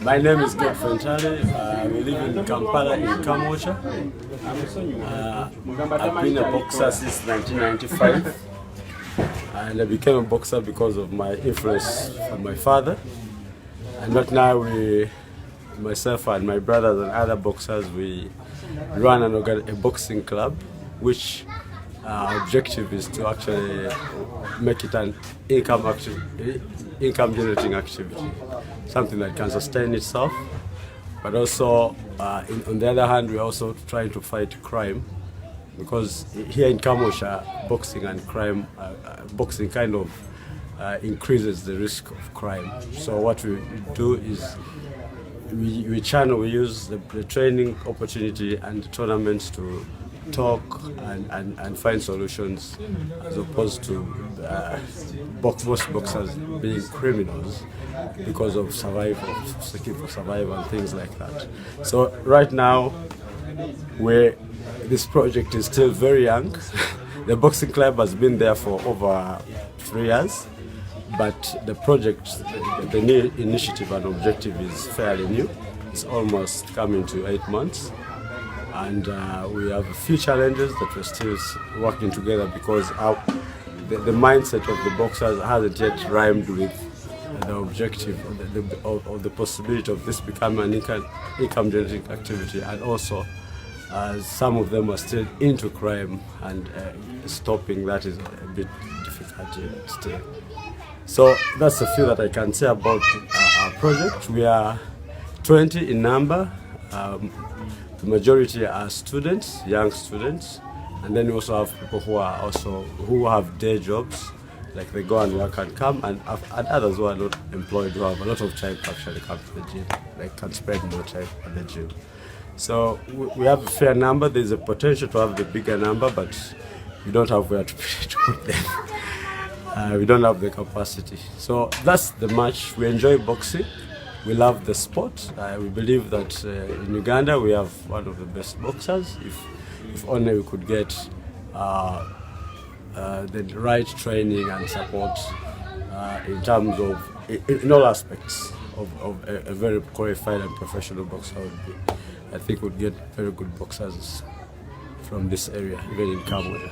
My name is Godfrey. We live in Kampala in Kamwokya. I've been a boxer since 1995, and I became a boxer because of my influence from my father. And right now, myself and my brothers and other boxers, we run a boxing club, which our objective is to actually make it an income generating activity, something that can sustain itself. But also, on the other hand, we're also trying to fight crime, because here in Kamwokya, boxing and crime, boxing kind of increases the risk of crime. So what we do is we use the training opportunity and the tournaments to talk and find solutions, as opposed to most boxers being criminals because of survival, seeking for survival and things like that. So right now, this project is still very young. The boxing club has been there for over 3 years, but the project, the new initiative and objective is fairly new. It's almost coming to 8 months. And we have a few challenges that we're still working together, because the mindset of the boxers hasn't yet rhymed with the objective of the possibility of this becoming an income generating activity. And also, some of them are still into crime, and stopping that is a bit difficult still. So that's a few that I can say about our project. We are 20 in number. The majority are students, young students, and then we also have people who have day jobs, like they go and work and come, and others who are not employed, who have a lot of time to actually come to the gym, like can spend more time at the gym. So we have a fair number. There's a potential to have the bigger number, but we don't have where to put them. We don't have the capacity. So that's the match. We enjoy boxing. We love the sport. We believe that in Uganda we have one of the best boxers. If only we could get the right training and support in terms of, in all aspects of a very qualified and professional boxer I think we'd get very good boxers from this area, even in Kamwokya.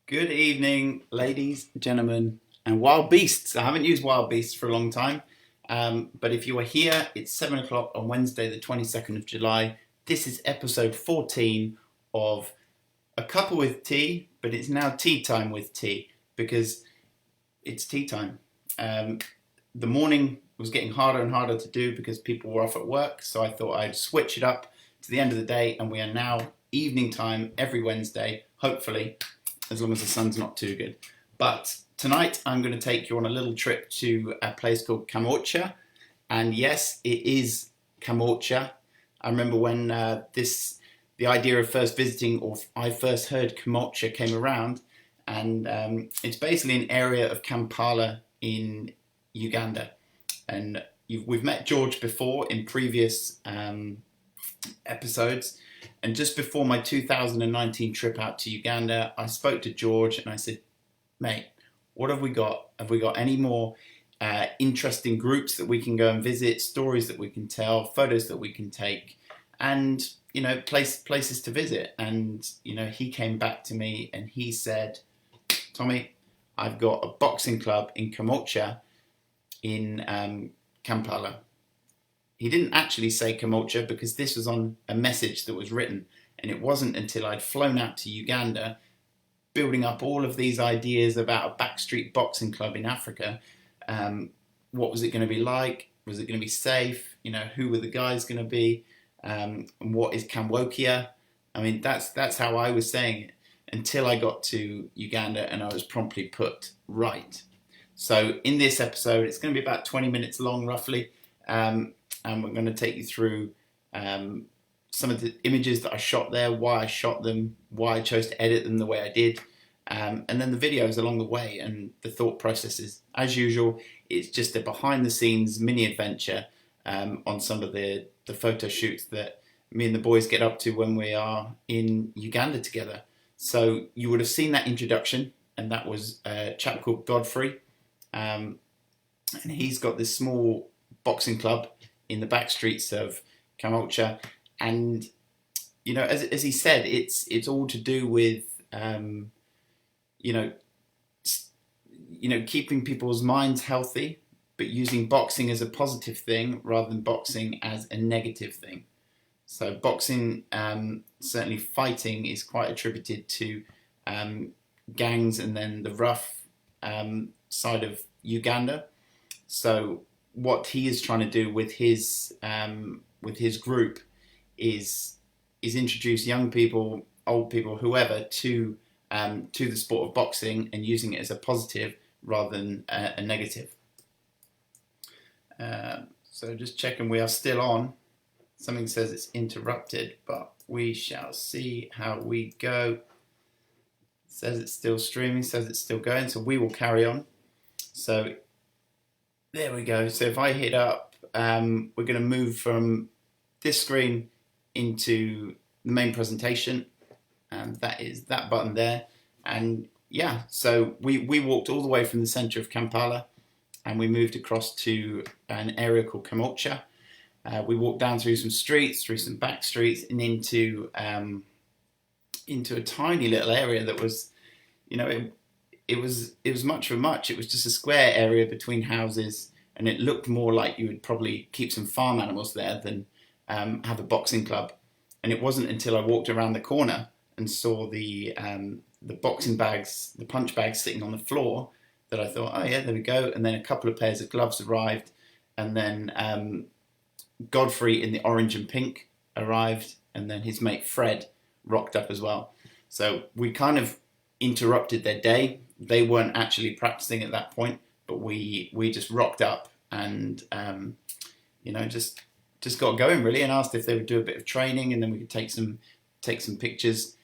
Good evening, ladies, gentlemen, and wild beasts. I haven't used wild beasts for a long time, but if you are here, it's 7 o'clock on Wednesday, the 22nd of July. This is episode 14 of A Couple with Tea, but it's now tea time with tea, because it's tea time. The morning was getting harder and harder to do because people were off at work, so I thought I'd switch it up to the end of the day, and we are now evening time every Wednesday, hopefully, as long as the sun's not too good. But tonight I'm going to take you on a little trip to a place called Kamwokya. And yes, it is Kamwokya. I remember when the idea of first visiting, or I first heard Kamwokya, came around. And it's basically an area of Kampala in Uganda. And we've met George before in previous episodes. And just before my 2019 trip out to Uganda, I spoke to George and I said, mate, what have we got? Have we got any more interesting groups that we can go and visit, stories that we can tell, photos that we can take, and, you know, places to visit? And, you know, he came back to me and he said, Tommy, I've got a boxing club in Kamwokya in Kampala. He didn't actually say Kamwokya because this was on a message that was written, and it wasn't until I'd flown out to Uganda, building up all of these ideas about a backstreet boxing club in Africa. What was it going to be like? Was it going to be safe? You know, who were the guys going to be? And what is Kamwokya? I mean, that's how I was saying it until I got to Uganda and I was promptly put right. So in this episode, it's going to be about 20 minutes long, roughly. And we're going to take you through some of the images that I shot there, why I shot them, why I chose to edit them the way I did, and then the videos along the way and the thought processes. As usual, it's just a behind-the-scenes mini-adventure on some of the photo shoots that me and the boys get up to when we are in Uganda together. So you would have seen that introduction, and that was a chap called Godfrey. and he's got this small boxing club in the back streets of Kamwokya. And as he said, it's all to do with you know keeping people's minds healthy, but using boxing as a positive thing rather than boxing as a negative thing. So boxing, certainly fighting, is quite attributed to gangs and then the rough side of Uganda. So what he is trying to do with his group is introduce young people, old people, whoever, to the sport of boxing, and using it as a positive rather than a negative. So just checking we are still on. Something says it's interrupted, but we shall see how we go. It says it's still streaming, says it's still going, so we will carry on. So there we go. So if I hit up, we're going to move from this screen into the main presentation, and that is that button there. And yeah, so we walked all the way from the center of Kampala, and we moved across to an area called Kamwokya. We walked down through some streets, through some back streets, and into a tiny little area that was, it was much for much. It was just a square area between houses, and it looked more like you would probably keep some farm animals there than have a boxing club. And it wasn't until I walked around the corner and saw the boxing bags, the punch bags sitting on the floor, that I thought, oh yeah, there we go. And then a couple of pairs of gloves arrived, and then Godfrey in the orange and pink arrived, and then his mate Fred rocked up as well. So we kind of interrupted their day. They weren't actually practicing at that point, but we just rocked up and just got going really, and asked if they would do a bit of training, and then we could take some pictures.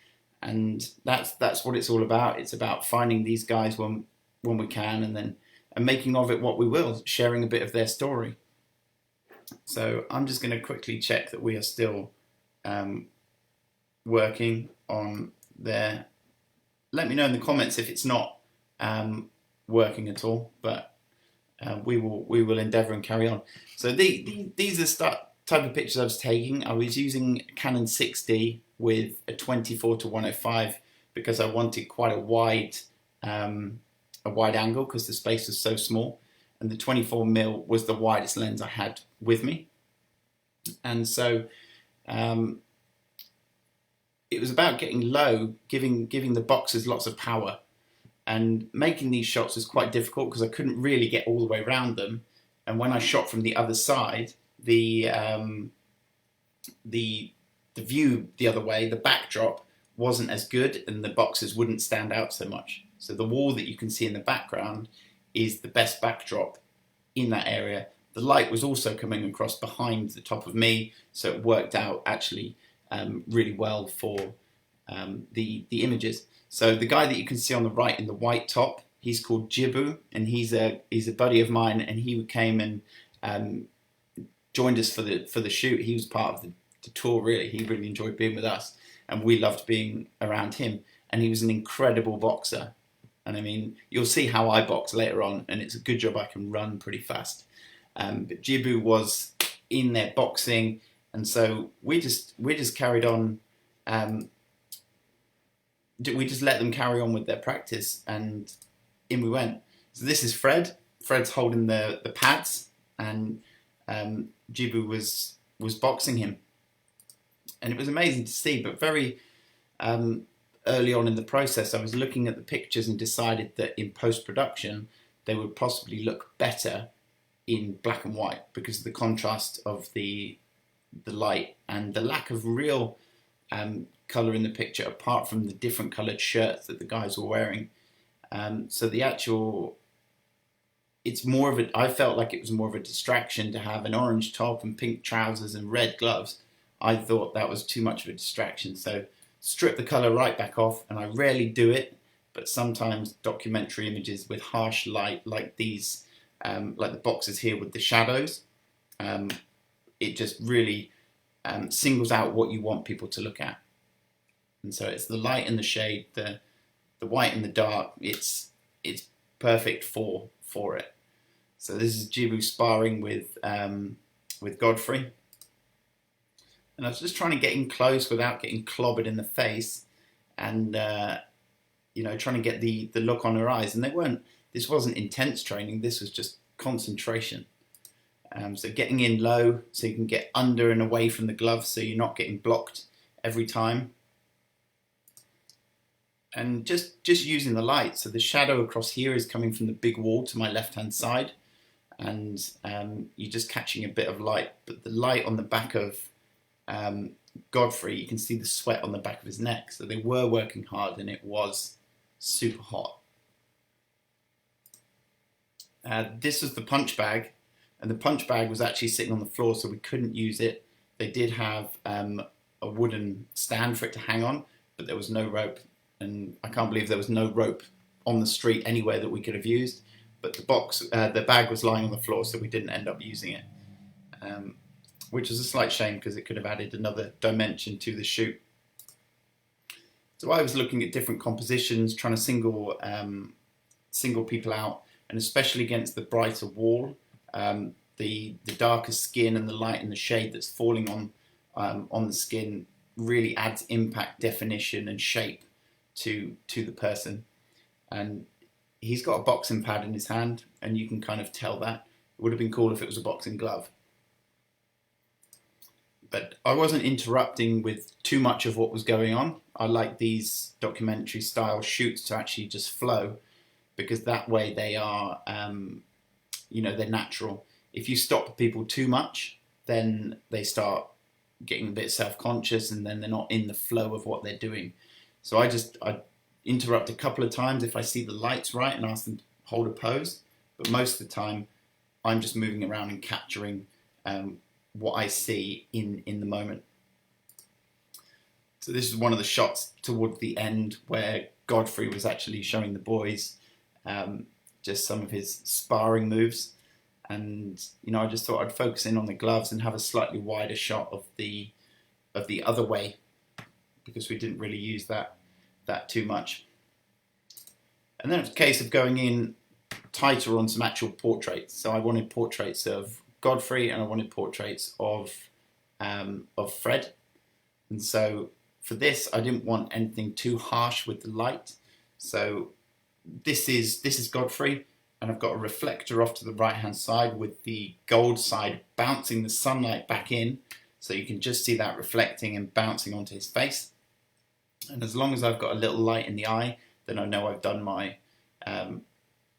And that's what it's all about. It's about finding these guys when we can, and making of it what we will, sharing a bit of their story. So I'm just going to quickly check that we are still working on there. Let me know in the comments if it's not working at all, but we will endeavour and carry on. So these are the type of pictures I was taking. I was using Canon 6D with a 24-105 because I wanted quite a wide angle because the space was so small, and the 24mm was the widest lens I had with me. And so it was about getting low, giving the boxers lots of power, and making these shots was quite difficult because I couldn't really get all the way around them. And when I shot from the other side, the view the other way, the backdrop wasn't as good, and the boxers wouldn't stand out so much. So the wall that you can see in the background is the best backdrop in that area. The light was also coming across behind the top of me, so it worked out actually really well for the images. So the guy that you can see on the right in the white top, he's called Jibu, and he's a buddy of mine, and he came and joined us for the shoot. He was part of the tour really. He really enjoyed being with us, and we loved being around him. And he was an incredible boxer. And I mean, you'll see how I box later on, and it's a good job I can run pretty fast. But Jibu was in there boxing, and so we just carried on. We just let them carry on with their practice, and in we went. So this is Fred. Fred's holding the pads, and Jibu was boxing him, and it was amazing to see. But very early on in the process, I was looking at the pictures and decided that in post-production they would possibly look better in black and white because of the contrast of the light and the lack of real colour in the picture, apart from the different coloured shirts that the guys were wearing. So the actual, I felt like it was more of a distraction to have an orange top and pink trousers and red gloves. I thought that was too much of a distraction, so strip the colour right back off. And I rarely do it, but sometimes documentary images with harsh light like these, like the boxes here with the shadows, it just really singles out what you want people to look at. And so it's the light and the shade, the white and the dark. It's perfect for it. So this is Jibu sparring with Godfrey. And I was just trying to get in close without getting clobbered in the face, and you know, trying to get the look on her eyes. And this wasn't intense training, this was just concentration. So getting in low so you can get under and away from the glove so you're not getting blocked every time. And just using the light. So the shadow across here is coming from the big wall to my left hand side, and you're just catching a bit of light. But the light on the back of Godfrey, you can see the sweat on the back of his neck. So they were working hard and it was super hot. This was the punch bag, and the punch bag was actually sitting on the floor, so we couldn't use it. They did have a wooden stand for it to hang on, but there was no rope, and I can't believe there was no rope on the street anywhere that we could have used. But the bag was lying on the floor, so we didn't end up using it, which is a slight shame because it could have added another dimension to the shoot. So I was looking at different compositions, trying to single people out, and especially against the brighter wall, the darker skin and the light and the shade that's falling on the skin really adds impact, definition, and shape to the person. And he's got a boxing pad in his hand, and you can kind of tell that. It would have been cool if it was a boxing glove. But I wasn't interrupting with too much of what was going on. I like these documentary style shoots to actually just flow, because that way they are, you know, they're natural. If you stop people too much, then they start getting a bit self-conscious, and then they're not in the flow of what they're doing. So I interrupt a couple of times if I see the lights right and ask them to hold a pose, but most of the time I'm just moving around and capturing what I see in the moment. So this is one of the shots toward the end where Godfrey was actually showing the boys just some of his sparring moves, and you know, I just thought I'd focus in on the gloves and have a slightly wider shot of the other way, because we didn't really use that too much. And then it was a case of going in tighter on some actual portraits. So I wanted portraits of Godfrey and I wanted portraits of Fred. And so for this, I didn't want anything too harsh with the light. So this is Godfrey, and I've got a reflector off to the right hand side with the gold side bouncing the sunlight back in, so you can just see that reflecting and bouncing onto his face. And as long as I've got a little light in the eye, then I know I've done my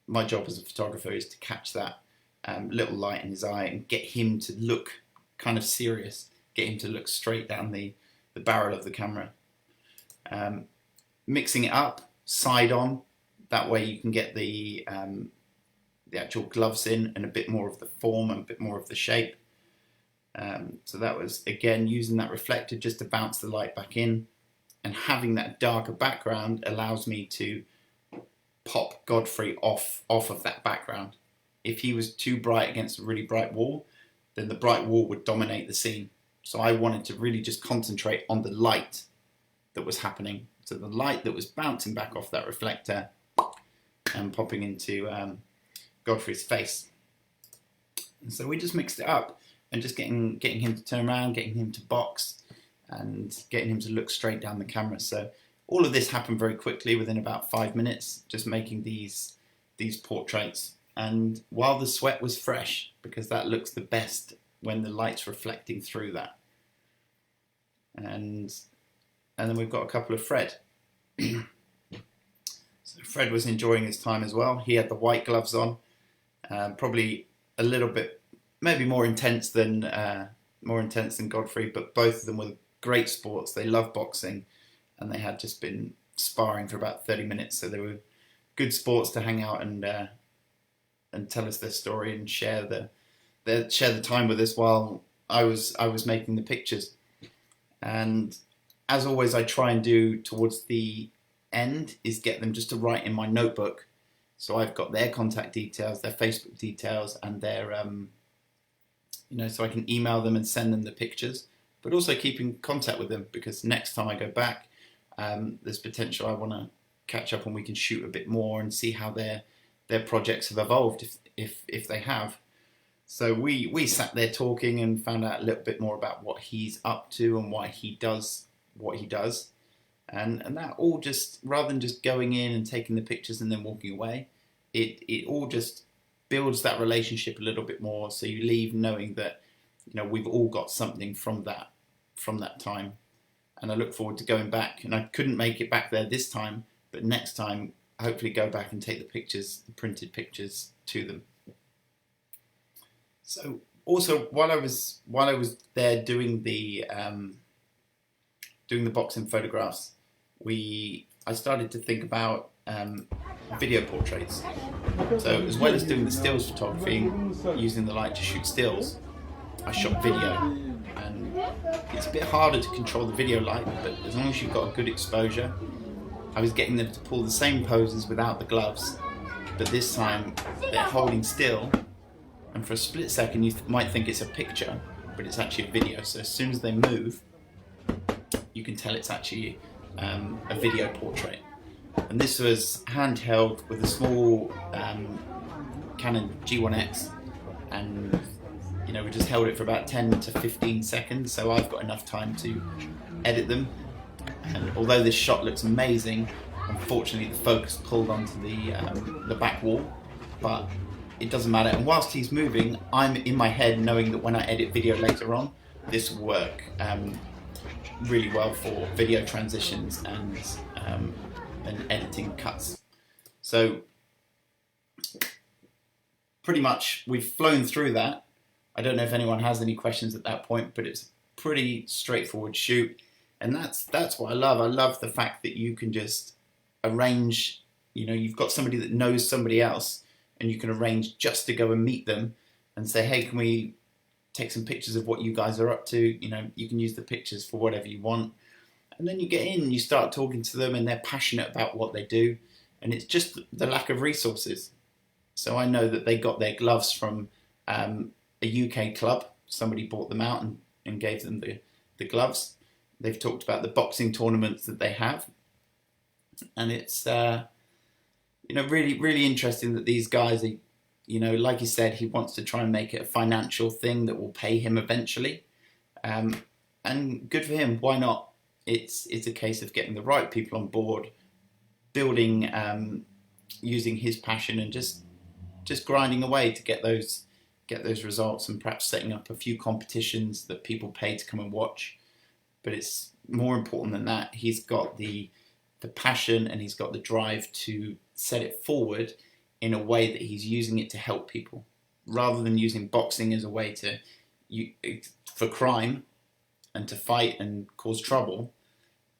my job as a photographer, is to catch that little light in his eye and get him to look kind of serious, get him to look straight down the barrel of the camera. Mixing it up, side on, that way you can get the actual gloves in and a bit more of the form and a bit more of the shape. So that was, again, using that reflector just to bounce the light back in, and having that darker background allows me to pop Godfrey off of that background. If he was too bright against a really bright wall, then the bright wall would dominate the scene. So I wanted to really just concentrate on the light that was happening. So the light that was bouncing back off that reflector and popping into Godfrey's face. And so we just mixed it up, and just getting him to turn around, getting him to box, and getting him to look straight down the camera. So all of this happened very quickly, within about 5 minutes, just making these portraits. And while the sweat was fresh, because that looks the best when the light's reflecting through that. And then we've got a couple of Fred. So Fred was enjoying his time as well. He had the white gloves on, probably a little bit, maybe more intense than Godfrey, but both of them were great sports. They love boxing, and they had just been sparring for about 30 minutes. So they were good sports to hang out and tell us their story and share the time with us while I was making the pictures. And as always, I try and do towards the end is get them just to write in my notebook. So I've got their contact details, their Facebook details, and their so I can email them and send them the pictures, but also keep in contact with them, because next time I go back, there's potential I want to catch up and we can shoot a bit more and see how their their projects have evolved, if they have. So we sat there talking and found out a little bit more about what he's up to and why he does what he does. And that all just, rather than just going in and taking the pictures and then walking away, it all just builds that relationship a little bit more. So you leave knowing that, you know, we've all got something from that time. And I look forward to going back. And I couldn't make it back there this time, but next time, hopefully go back and take the pictures, the printed pictures, to them. So also, while I was there doing the boxing photographs, I started to think about video portraits. So as well as doing the stills photography, using the light to shoot stills, I shot video. And it's a bit harder to control the video light, but as long as you've got a good exposure, I was getting them to pull the same poses without the gloves, but this time they're holding still, and for a split second you might think it's a picture, but it's actually a video. So as soon as they move, you can tell it's actually a video portrait. And this was handheld with a small Canon G1X, and you know, we just held it for about 10 to 15 seconds, so I've got enough time to edit them. And although this shot looks amazing, unfortunately the focus pulled onto the back wall, but it doesn't matter. And whilst he's moving, I'm in my head knowing that when I edit video later on, this will work really well for video transitions and editing cuts. So pretty much we've flown through that. I don't know if anyone has any questions at that point, but it's a pretty straightforward shoot. And that's what I love. I love the fact that you can just arrange, you know, you've got somebody that knows somebody else, and you can arrange just to go and meet them and say, hey, can we take some pictures of what you guys are up to? You know, you can use the pictures for whatever you want. And then you get in and you start talking to them, and they're passionate about what they do. And it's just the lack of resources. So I know that they got their gloves from a UK club. Somebody bought them out and gave them the gloves. They've talked about the boxing tournaments that they have. And it's, you know, really, really interesting that these guys are, you know, like he said, he wants to try and make it a financial thing that will pay him eventually. And good for him. Why not? It's a case of getting the right people on board, building, using his passion, and just grinding away to get those results, and perhaps setting up a few competitions that people pay to come and watch. But it's more important than that. He's got the passion, and he's got the drive to set it forward in a way that he's using it to help people, rather than using boxing as a way for crime and to fight and cause trouble.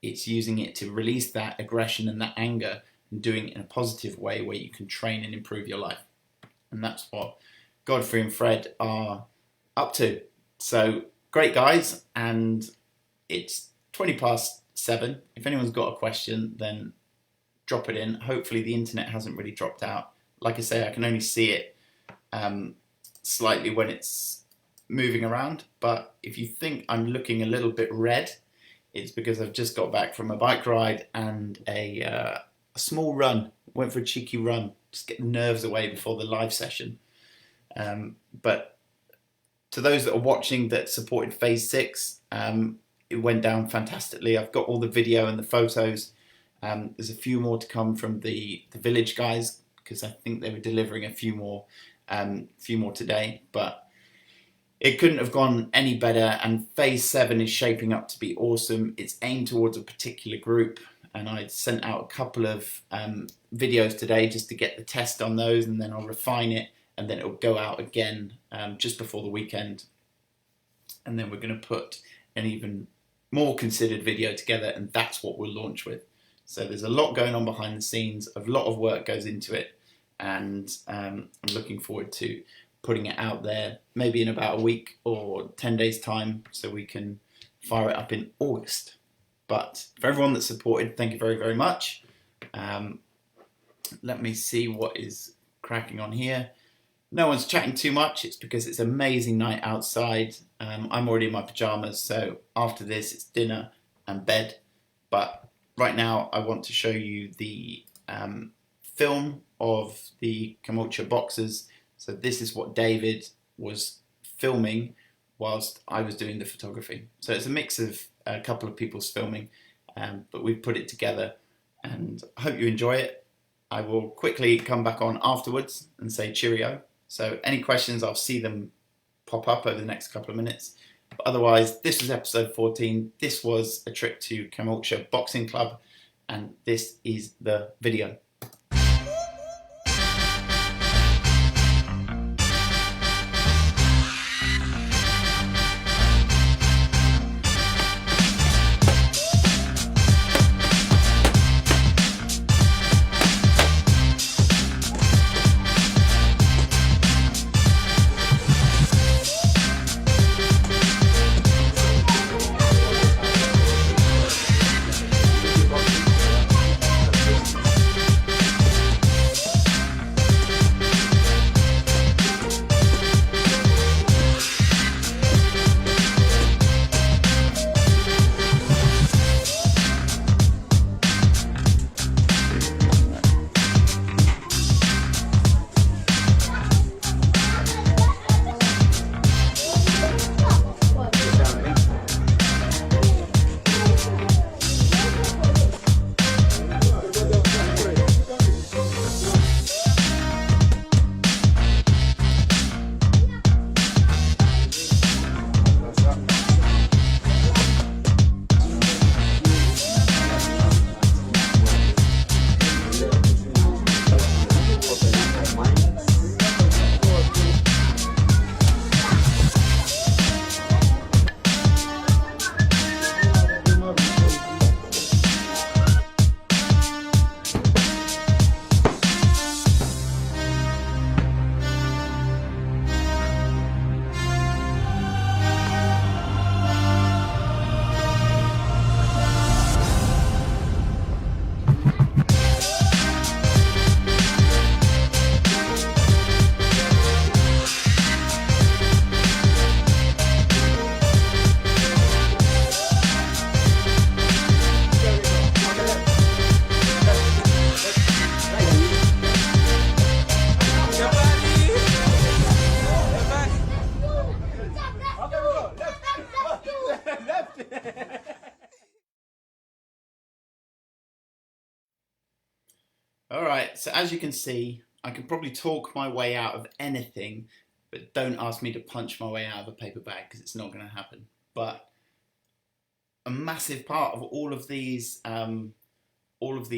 It's using it to release that aggression and that anger, and doing it in a positive way where you can train and improve your life. And that's what Godfrey and Fred are up to. So great guys, and it's 7:20. If anyone's got a question, then drop it in. Hopefully the internet hasn't really dropped out. Like I say, I can only see it slightly when it's moving around, but if you think I'm looking a little bit red, it's because I've just got back from a bike ride and a small run. Went for a cheeky run, just get the nerves away before the live session. But to those that are watching that supported Phase 6, it went down fantastically. I've got all the video and the photos. There's a few more to come from the village guys, because I think they were delivering a few more today. But it couldn't have gone any better, and Phase 7 is shaping up to be awesome. It's aimed towards a particular group, and I sent out a couple of videos today just to get the test on those, and then I'll refine it, and then it'll go out again just before the weekend. And then we're going to put an even more considered video together, and that's what we'll launch with. So there's a lot going on behind the scenes, a lot of work goes into it, and I'm looking forward to putting it out there maybe in about a week or 10 days time, so we can fire it up in August. But for everyone that supported, thank you very, very much. Let me see what is cracking on here. No one's chatting too much. It's because it's an amazing night outside. I'm already in my pajamas, so after this it's dinner and bed. But right now I want to show you the film of the Kamwokya boxers. So this is what David was filming whilst I was doing the photography. So it's a mix of a couple of people's filming, but we've put it together, and I hope you enjoy it. I will quickly come back on afterwards and say cheerio. So any questions, I'll see them pop up over the next couple of minutes. But otherwise, this was episode 14. This was a trip to Kamwokya Boxing Club, and this is the video. Alright, so as you can see, I can probably talk my way out of anything, but don't ask me to punch my way out of a paper bag, because it's not going to happen. But a massive part of all of these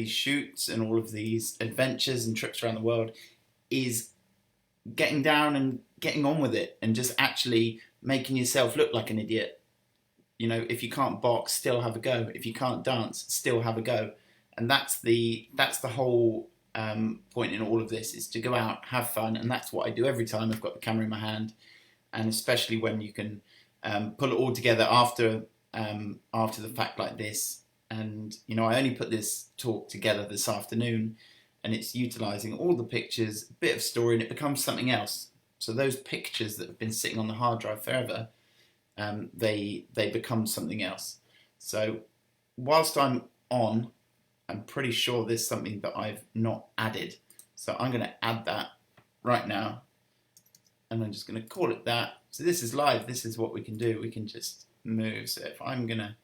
shoots and all of these adventures and trips around the world is getting down and getting on with it, and just actually making yourself look like an idiot. You know, if you can't box, still have a go. If you can't dance, still have a go. And that's the whole point in all of this, is to go out, have fun, and that's what I do every time I've got the camera in my hand, and especially when you can pull it all together after the fact like this. And you know, I only put this talk together this afternoon, and it's utilising all the pictures, a bit of story, and it becomes something else. So those pictures that have been sitting on the hard drive forever, they become something else. So whilst I'm on, I'm pretty sure there's something that I've not added. So I'm going to add that right now. And I'm just going to call it that. So this is live. This is what we can do. We can just move. So if I'm going to...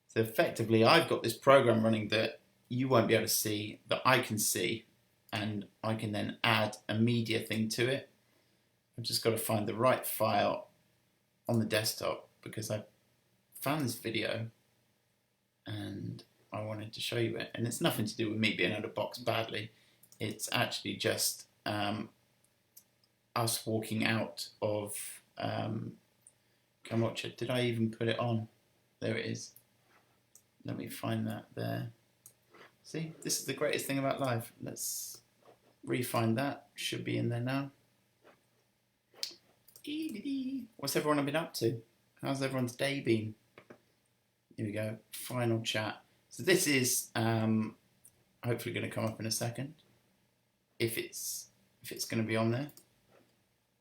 So effectively, I've got this program running that you won't be able to see, that I can see. And I can then add a media thing to it. I've just got to find the right file on the desktop, because I found this video and I wanted to show you it, and it's nothing to do with me being able to box badly. It's actually just us walking out of Kamwokya. Did I even put it on? There it is. Let me find that there. See, this is the greatest thing about life. Let's re-find that. Should be in there now. What's everyone been up to? How's everyone's day been? Here we go. Final chat. So this is hopefully going to come up in a second. If it's going to be on there.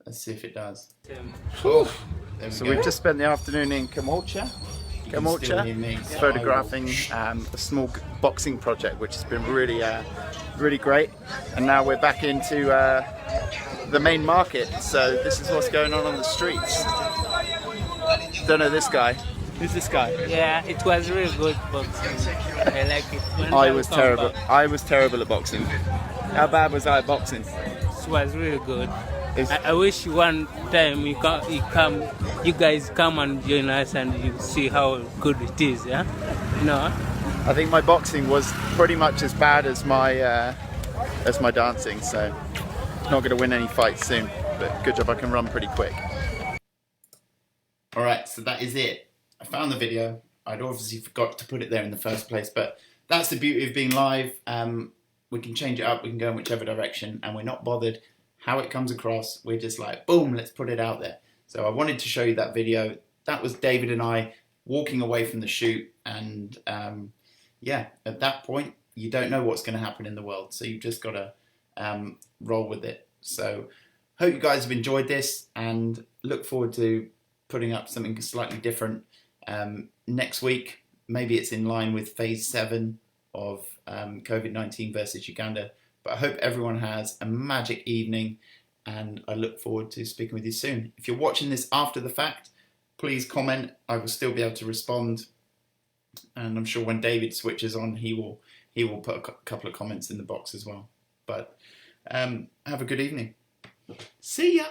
Let's see if it does. Oh, there we go. We've just spent the afternoon in Kamwokya. You Kamwokya, photographing a small boxing project, which has been really great. And now we're back into the main market. So this is what's going on the streets. Don't know this guy. Who's this guy? Yeah, it was really good boxing. I like it. I was terrible. I was terrible at boxing. How bad was I at boxing? It was really good. I wish one time you guys come and join us and you see how good it is. Yeah, I think my boxing was pretty much as bad as my dancing. So not going to win any fights soon. But good job, I can run pretty quick. All right, so that is it. I found the video. I'd obviously forgot to put it there in the first place, but that's the beauty of being live. We can change it up. We can go in whichever direction, and we're not bothered how it comes across. We're just like, boom, let's put it out there. So I wanted to show you that video. That was David and I walking away from the shoot. And yeah, at that point, you don't know what's going to happen in the world. So you've just got to roll with it. So hope you guys have enjoyed this and look forward to putting up something slightly different next week. Maybe it's in line with phase 7 of COVID-19 versus Uganda. But I hope everyone has a magic evening, and I look forward to speaking with you soon. If you're watching this after the fact, please comment. I will still be able to respond, and I'm sure when David switches on, he will put a couple of comments in the box as well. But have a good evening. See ya.